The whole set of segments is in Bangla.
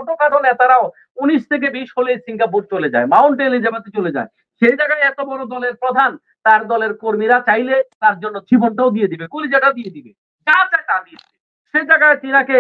ছোটখাটো নেতারাও 19 থেকে 20 হলে সিঙ্গাপুর চলে যায়, মাউন্ট এলিজাবেথে চলে যায়। সেই জায়গায় এত বড় দলের প্রধান, তার দলের কর্মীরা চাইলে তার জন্য জীবনটাও দিয়ে দিবে, কলিজাটা দিয়ে দিবে, যা চায় তা দিয়ে দিবে। সে জায়গায় তিনাকে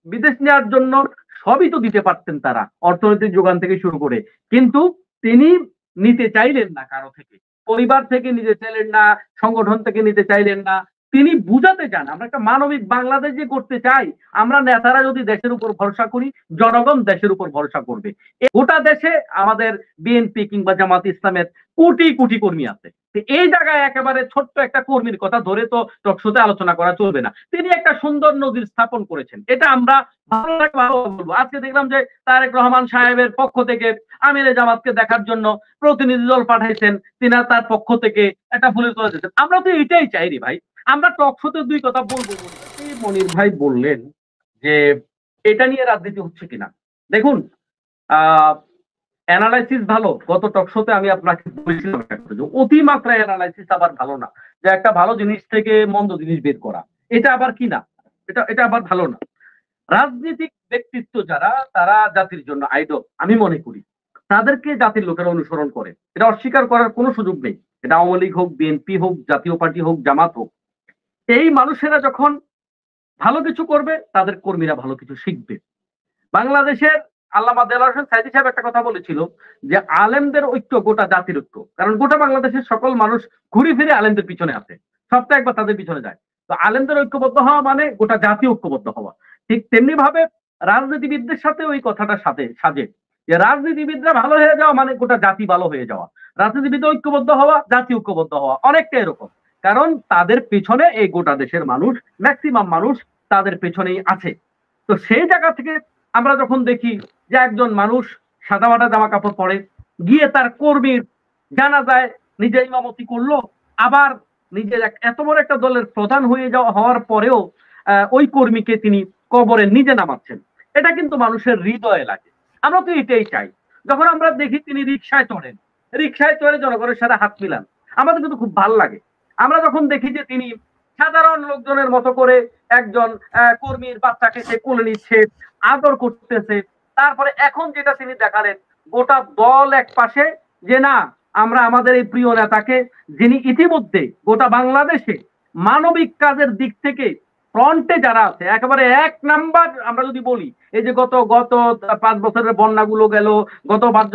বিদেশ নেওয়ার জন্য সবই তো দিতে পারতেন তারা, অর্থনৈতিক যোগান থেকে শুরু করে। কিন্তু তিনি নিতে চাইলেন না কারো থেকে, পরিবার থেকে নিতে চাইলেন না, সংগঠন থেকে নিতে চাইলেন না। তিনি বুঝাতে চান আমরা একটা মানবিক বাংলাদেশ যে করতে চাই, আমরা নেতারা যদি দেশের উপর ভরসা করি, জনগণ দেশের উপর ভরসা করবে। গোটা দেশে আমাদের বিএনপি কিংবা জামাত ইসলামের কোটি কোটি কর্মী আছে। এই জায়গায় একেবারে ছোট্ট একটা কর্মীর কথা ধরে তো টকশোতে আলোচনা করা চলবে না। তিনি একটা সুন্দর নজির স্থাপন করেছেন, এটা আমরা ভালো লাগে ভালো বলবো। আজকে দেখলাম যে তারেক রহমান সাহেবের পক্ষ থেকে আমিরে জামাতকে দেখার জন্য প্রতিনিধি দল পাঠাইছেন, তিনি তার পক্ষ থেকে একটা ফুলের তোলা দিয়েছেন। আমরা তো এটাই চাই রে ভাই, আমরা টকশোতে দুই কথা বলবো। মনির ভাই বললেন যে এটা নিয়ে রাজনীতি হচ্ছে কিনা। দেখুন, অ্যানালাইসিস ভালো, গত টকশোতে আমি আপনাকে বলেছিলাম অতিমাত্রায় অ্যানালাইসিস আবার ভালো না, যে একটা ভালো জিনিস থেকে মন্দ জিনিস বের করা, এটা আবার কি না, এটা আবার ভালো না। রাজনৈতিক ব্যক্তিত্ব যারা, তারা জাতির জন্য আইডল আমি মনে করি, তাদেরকে জাতির লোকেরা অনুসরণ করে, এটা অস্বীকার করার কোনো সুযোগ নেই। এটা আওয়ামী লীগ হোক, বিএনপি হোক, জাতীয় পার্টি হোক, জামাত হোক, এই মানুষেরা যখন ভালো কিছু করবে তাদের কর্মীরা ভালো কিছু শিখবে। বাংলাদেশের আল্লামা দেলোয়ার হোসেন সাইদী সাহেব একটা কথা বলেছিল যে আলেমদের ঐক্য গোটা জাতির ঐক্য, কারণ গোটা বাংলাদেশের সকল মানুষ ঘুরে ফিরে আলেমদের পিছনে আছে, সপ্তাহে একবার তাদের পিছনে যায়। তো আলেমদের ঐক্যবদ্ধ হওয়া মানে গোটা জাতি ঐক্যবদ্ধ হওয়া। ঠিক তেমনি ভাবে রাজনীতিবিদদের সাথে ওই কথাটার সাথে সাজে, যে রাজনীতিবিদরা ভালো হয়ে যাওয়া মানে গোটা জাতি ভালো হয়ে যাওয়া, রাজনীতিবিদ ঐক্যবদ্ধ হওয়া, জাতি ঐক্যবদ্ধ হওয়া, অনেকটা এরকম। কারণ তাদের পেছনে এই গোটা দেশের মানুষ, ম্যাক্সিমাম মানুষ তাদের পেছনেই আছে। তো সেই জায়গা থেকে আমরা যখন দেখি যে একজন মানুষ সাদামাটা জামা কাপড় পরে গিয়ে তার কর্মীর জানাজায় নিজে ইমামতি করলো, আবার নিজের এত বড় একটা দলের প্রধান হয়ে যাওয়া হওয়ার পরেও ওই কর্মীকে তিনি কবরে নিজে নামাচ্ছেন, এটা কিন্তু মানুষের হৃদয়ে লাগে। আমরা তো এটাই চাই। যখন আমরা দেখি তিনি রিক্সায় চড়ে জনগণের সাথে হাত মিলান, আমাদের কিন্তু খুব ভালো লাগে। আমরা যখন দেখি যে তিনি সাধারণ লোকজনের মতো করে একজন কর্মীর বাচ্চাকে সে কোলে নিচ্ছে, আদর করতেছে, তারপরে এখন যেটা তিনি দেখালেন, গোটা দল এক পাশে, যে না আমরা আমাদের এই প্রিয় নেতাকে, যিনি ইতিমধ্যে গোটা বাংলাদেশে মানবিক কাজের দিক থেকে ফ্রন্টে যারা আছে একেবারে এক নাম্বার, আমরা যদি বলি এই যে গত 5 বছরের বন্যাগুলো গেল, গত 5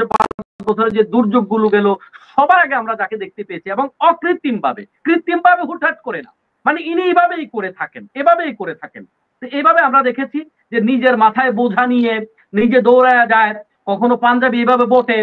বছরের যে দুর্যোগ গুলো গেল, সবার আগে আমরা যাকে দেখতে পেয়েছি, এবং কৃত্রিম ভাবে হুটহাট করে না, মানে ইনি এভাবেই করে থাকেন। এইভাবে আমরা দেখেছি যে নিজের মাথায় বোঝা নিয়ে নিজে দৌড়ায় যায়, কখনো পাঞ্জাবি এভাবে বটে।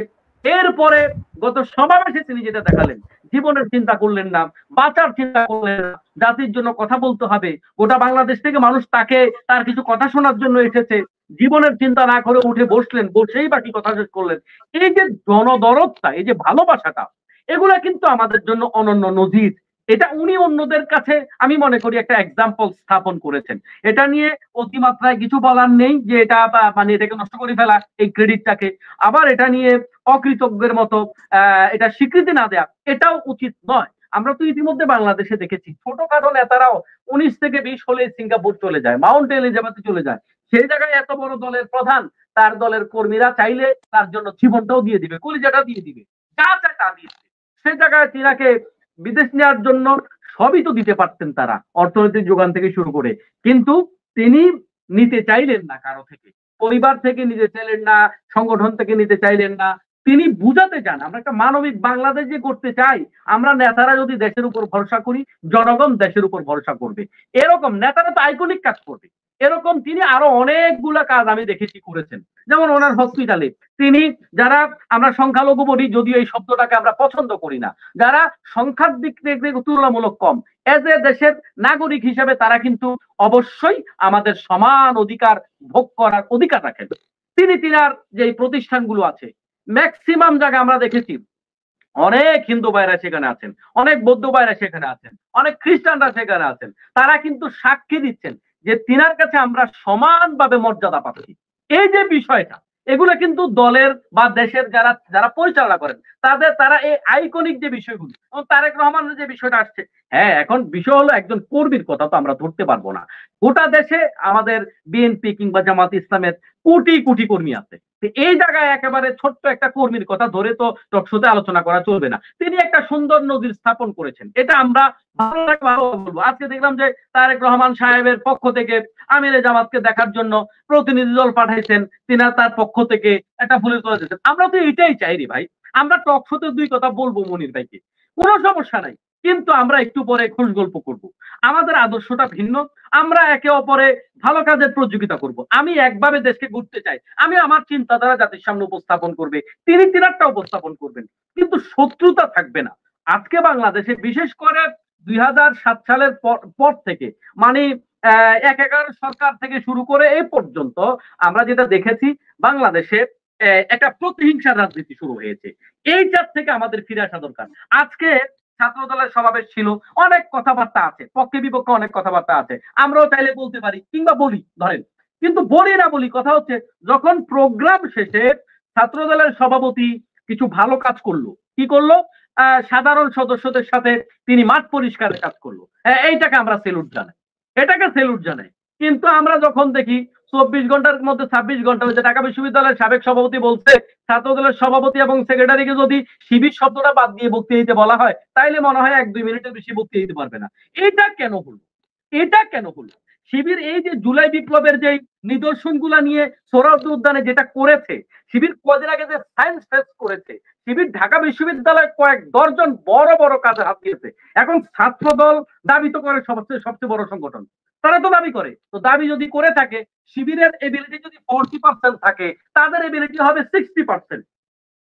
এরপরে গত সমাবেশে তিনি যেটা দেখালেন, জীবনের চিন্তা করলেন না, বাঁচার চিন্তা করলেন না, জাতির জন্য কথা বলতে হবে, গোটা বাংলাদেশ থেকে মানুষ তাকে তার কিছু কথা শোনার জন্য এসেছে, জীবনের চিন্তা না করে উঠে বসলেন, বসেই বাকি কথা শেষ করলেন। এই যে জনদরদটা, এই যে ভালোবাসাটা, এগুলা কিন্তু আমাদের জন্য অনন্য নজির। এটা উনি অন্যদের কাছে আমি মনে করি একটা এক্সাম্পল স্থাপন করেছেন। এটা নিয়ে অতিমাত্রায় কিছু বলার নেই, যে এটা মানে এটাকে নষ্ট করে ফেলা এই ক্রেডিটটাকে, আবার এটা নিয়ে অকৃতজ্ঞের মতো এটা স্বীকৃতি না দেয়া, এটাও উচিত নয়। আমরা তো ইতিমধ্যে বাংলাদেশে দেখেছি ছোটখাটো নেতারাও 19 থেকে 20 হলে সিঙ্গাপুর চলে যায়, মাউন্ট এলিজাবেথে চলে যায়। সেই জায়গায় এত বড় দলের প্রধান, তার দলের কর্মীরা চাইলে তার জন্য জীবনটাও দিয়ে দিবে, কলিজাটা দিয়ে দিবে, যা চায় তা দিয়ে দিবে। সে জায়গায় তিনাকে বিদেশ নেওয়ার জন্য সবই তো দিতে পারতেন তারা, অর্থনৈতিক যোগান থেকে শুরু করে। কিন্তু তিনি নিতে চাইলেন না কারো থেকে, পরিবার থেকে নিতে চাইলেন না, সংগঠন থেকে নিতে চাইলেন না। তিনি বুঝাতে চান আমরা একটা মানবিক বাংলাদেশ যে করতে চাই, আমরা নেতারা যদি দেশের উপর ভরসা করি, জনগণ দেশের উপর ভরসা করবে। এরকম নেতারা তো আইকনিক কাজ করবে, এরকম তিনি আরো অনেকগুলা কাজ আমি দেখেছি করেছেন। যেমন ওনার হসপিটালে তিনি, যারা আমরা সংখ্যালঘু বলি, যদিও এই শব্দটাকে আমরা পছন্দ করি না, যারা সংখ্যার দিক থেকে তুলনামূলক কম, এজ এ দেশের নাগরিক হিসেবে তারা কিন্তু অবশ্যই আমাদের সমান অধিকার ভোগ করার অধিকার রাখেন। তিনার যে প্রতিষ্ঠানগুলো আছে, ম্যাক্সিমাম জায়গায় আমরা দেখেছি অনেক হিন্দু ভাইরা সেখানে আছেন, অনেক বৌদ্ধ ভাইরা সেখানে আছেন, অনেক খ্রিস্টানরা সেখানে আছেন। তারা কিন্তু সাক্ষী দিচ্ছেন যে তিনার কাছে আমরা সমানভাবে মর্যাদা পাচ্ছি। এই যে বিষয়টা, এগুলো কিন্তু দলের বা দেশের যারা পরিচালনা করেন তারা এই আইকনিক যে বিষয়গুলো, তারেক রহমানের যে বিষয়টা আসছে, হ্যাঁ এখন বিষয় হলো একজন কর্মীর কথা তো আমরা ধরতে পারবো না। গোটা দেশে আমাদের বিএনপি কিংবা জামাত ইসলামের কোটি কোটি কর্মী আছে। এই জায়গায় একেবারে ছোট্ট একটা কর্মীর কথা ধরে তো টকশোতে আলোচনা করা চলবে না। তিনি একটা সুন্দর নজির স্থাপন করেছেন, এটা আমরা ভালো লাগে ভালো বলবো। আজকে দেখলাম যে তারেক রহমান সাহেবের পক্ষ থেকে আমিরে জামাতকে দেখার জন্য প্রতিনিধি দল পাঠাইছেন, তিনি তার পক্ষ থেকে একটা ফুলের তোলা দিয়েছেন। আমরা তো এটাই চাই রে ভাই, আমরা টকশোতে দুই কথা বলবো মনির ভাইকে, কোনো সমস্যা নাই, কিন্তু আমরা একটু পরে খুশ গল্প করব। আমাদের আদর্শটা ভিন্ন, আমরা একে অপরে ভালো কাজের প্রযোগিতা করব। আমি একভাবে দেশকে ঘুরতে চাই, আমি আমার চিন্তাধারা জাতির সামনে উপস্থাপন করবে, তিনি তিনারটা উপস্থাপন করবেন, কিন্তু শত্রুতা থাকবে না। আজকে বাংলাদেশে বিশেষ করে 2007 সালের পর থেকে, মানে 1-11 সরকার থেকে শুরু করে এই পর্যন্ত আমরা যেটা দেখেছি, বাংলাদেশে একটা প্রতিহিংসার রাজনীতি শুরু হয়েছে। এইটার থেকে আমাদের ফিরে আসা দরকার। আজকে ছাত্র দলের সমাবেশ ছিল, অনেক কথাবার্তা আছে, পক্ষে বিপক্ষে অনেক কথাবার্তা আছে, আমরাও চাইলে বলতে পারি কিংবা বলি ধরেন, কিন্তু বলি না বলি, কথা হচ্ছে যখন প্রোগ্রাম শেষে ছাত্র দলের সভাপতি কিছু ভালো কাজ করলো, কি করলো, সাধারণ সদস্যদের সাথে তিনি মাঠ পরিষ্কারের কাজ করলো, এইটাকে আমরা সেলুট জানাই, এটাকে সেলুট জানাই। কিন্তু আমরা যখন দেখি 24 ঘন্টার মধ্যে 26 ঘন্টা হয়েছে, ঢাকা বিশ্ববিদ্যালয়ের সাবেক সভাপতি বলছে ছাত্র দলের সভাপতি এবং সেক্রেটারিকে যদি শিবির শব্দটা বাদ দিয়ে বক্তৃতা দিতে বলা হয়, তাইলে মনে হয় 1-2 মিনিটের বেশি বক্তৃতা দিতে পারবে না। এটা কেন হলো? এটা কেন হলো? শিবির এই যে জুলাই বিপ্লবের যে নিদর্শনগুলা নিয়ে সোহরাওয়ার্দী উদ্যানে যেটা করেছে, শিবির কদিন আগে যে সায়েন্স ফেস্ট করেছে, শিবির ঢাকা বিশ্ববিদ্যালয়ে কয়েক দর্জন বড় বড় কাজে হাত দিয়েছে। এখন ছাত্র দল দাবি তো করে সবচেয়ে বড় সংগঠন, তারা তো দাবি করে, তো দাবি যদি করে থাকে, শিবিরের এবিলিটি যদি 40% থাকে, তাদের এবিলিটি হবে 60%,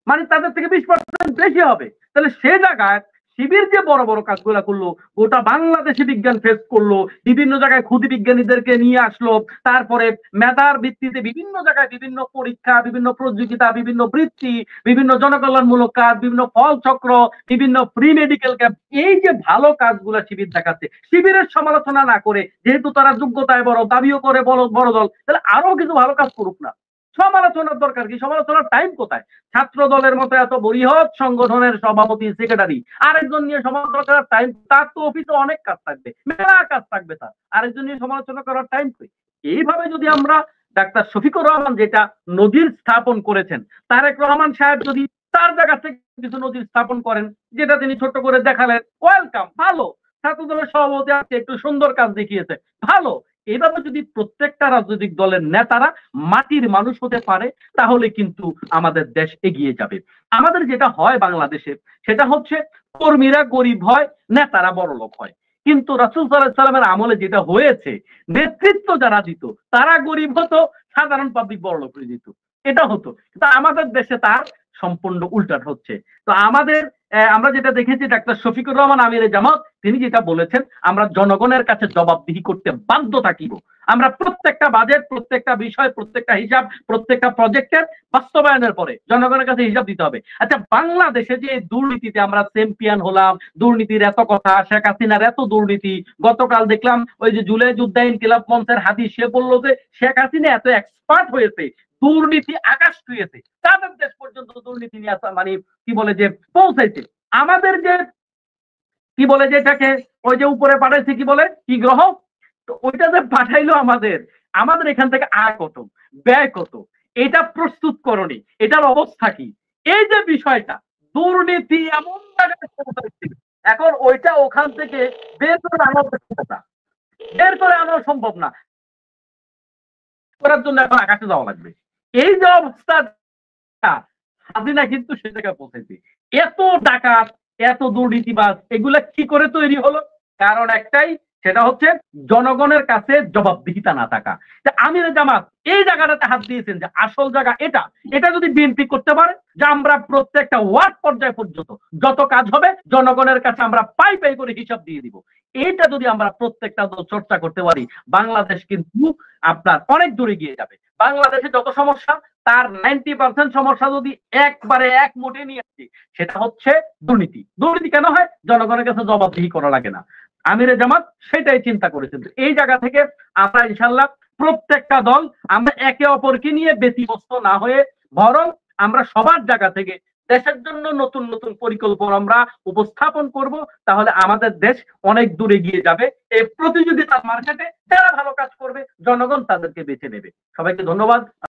মানে তাদের থেকে 20% বেশি হবে। তাহলে সে জায়গায় শিবির যে বড় বড় কাজগুলো করলো, গোটা বাংলাদেশে বিজ্ঞান ফেস করলো, বিভিন্ন জায়গায় ক্ষুদে বিজ্ঞানীদেরকে নিয়ে আসলো, তারপরে মেধার ভিত্তিতে বিভিন্ন জায়গায় বিভিন্ন পরীক্ষা, বিভিন্ন প্রতিযোগিতা, বিভিন্ন বৃত্তি, বিভিন্ন জনকল্যাণমূলক কাজ, বিভিন্ন ফল চক্র, বিভিন্ন প্রি মেডিকেল ক্যাম্প, এই যে ভালো কাজগুলো শিবির দেখাচ্ছে, শিবিরের সমালোচনা না করে, যেহেতু তারা যোগ্যতায় বড়, দাবিও করে বড় দল, তাহলে আরো কিছু ভালো কাজ করুক না। সমালোচনার দরকার কি? সমালোচনার টাইম কোথায়? ছাত্র দলের মতো এত বৃহৎ সংগঠনের সভাপতি সেক্রেটারি আরেকজন নিয়ে সমালোচনা করার টাইম, তার তো অফিসে অনেক কাজ থাকবে, মেলা কাজ থাকবে, তার আরেকজন নিয়ে সমালোচনা করার টাইম কই? এইভাবে যদি আমরা ডাক্তার শফিকুর রহমান যেটা নজির স্থাপন করেছেন, তারেক রহমান সাহেব যদি তার জায়গা থেকে কিছু নজির স্থাপন করেন, যেটা তিনি ছোট্ট করে দেখালেন, ওয়েলকাম, ভালো। ছাত্র দলের সভাপতি আজকে একটু সুন্দর কাজ দেখিয়েছে, ভালো। এইভাবে যদি প্রত্যেকটা রাজনৈতিক দলের নেতারা মাটির মানুষ হতে পারে, তাহলে কিন্তু আমাদের দেশ এগিয়ে যাবে। আমাদের যেটা হয় বাংলাদেশে, সেটা হচ্ছে কর্মীরা গরিব হয়, নেতারা বড়লোক হয়। কিন্তু রাসূল সাল্লাল্লাহু আলাইহি ওয়াসাল্লামের আমলে যেটা হয়েছে, নেতৃত্ব যারা দিত তারা গরিব হতো, সাধারণ পাবলিক বড়লোক হয়ে যেত, এটা হতো। কিন্তু আমাদের দেশে তার সম্পূর্ণ উল্টাট হচ্ছে। তো আমাদের আমরা যেটা দেখেছি, ডাক্তার শফিকুর রহমান আমিরে জামাত তিনি যেটা বলেছেন, আমরা জনগণের কাছে জবাবদিহি করতে বাধ্য থাকিব। আমরা প্রত্যেকটা বাজেট, প্রত্যেকটা বিষয়, প্রত্যেকটা হিসাব, প্রত্যেকটা প্রজেক্টের বাস্তবায়নের পরে জনগণের কাছে হিসাব দিতে হবে। আচ্ছা, বাংলাদেশে যে দুর্নীতিতে আমরা চ্যাম্পিয়ন হলাম, দুর্নীতির এত কথা, শেখ হাসিনার এত দুর্নীতি, গতকাল দেখলাম ওই যে জুলাই যোদ্ধা ইনকিলাব মঞ্চের হাদিস, সে বললো যে শেখ হাসিনা এত এক্সপার্ট হয়েছে, দুর্নীতি আকাশ ছুঁয়েছে, তাদের দেশ পর্যন্ত দুর্নীতি নিয়ে আসা, মানে কি বলে যে পৌঁছাইছে। আমাদের যে কি বলে যে এটাকে, ওই যে উপরে পাঠাইছে কি বলে, কি গ্রহ, তো ওইটা যে পাঠাইলো আমাদের, আমাদের এখান থেকে আয় কত, ব্যয় কত, এটা প্রস্তুত করনি, এটার অবস্থা কি, এই যে বিষয়টা, দুর্নীতি এমন জায়গায় পৌঁছাইছে, এখন ওইটা ওখান থেকে বের করে আনা সম্ভব না, বের করে আনা সম্ভব না, করার জন্য এখন আকাশে যাওয়া লাগবে। এই যে অবস্থা, হাসিনা কিন্তু সে জায়গায় পৌঁছেছে। এত ডাকাত, এত দুর্নীতিবাজ, এগুলা কি করে তৈরি হলো? কারণ একটাই, সেটা হচ্ছে জনগণের কাছে জবাবদিহিতা না থাকা। আমিরে জামাত এই জায়গাটাতে হাত দিয়েছেন, যে আসল জায়গা এটা, এটা যদি বিএনপি করতে পারে, যে আমরা প্রত্যেকটা ওয়ার্ড পর্যায় পর্যন্ত যত কাজ হবে জনগণের কাছে আমরা পাই পাই করে হিসাব দিয়ে দিব, এইটা যদি আমরা প্রত্যেকটা চর্চা করতে পারি, বাংলাদেশ কিন্তু আপনার অনেক দূরে গিয়ে যাবে। বাংলাদেশে যত সমস্যা, তার 90% সমস্যা যদি একবারে এক মোটে নিয়ে আসি, সেটা হচ্ছে দুর্নীতি। দুর্নীতি কেন হয়? জনগণের কাছে জবাবদিহি করা লাগে না। আমিরে জামাত সেটাই চিন্তা করেছেন। এই জায়গা থেকে আমরা ইনশাল্লাহ প্রত্যেকটা দল আমরা একে অপরকে নিয়ে ব্যতিব্যস্ত না হয়ে, বরং আমরা সবার জায়গা থেকে দেশের জন্য নতুন নতুন পরিকল্পনা আমরা উপস্থাপন করব, তাহলে আমাদের দেশ অনেক দূরে গিয়ে যাবে। এই প্রতিযোগিতার মার্কেটে যারা ভালো কাজ করবে, জনগণ তাদেরকে বেছে নেবে। সবাইকে ধন্যবাদ।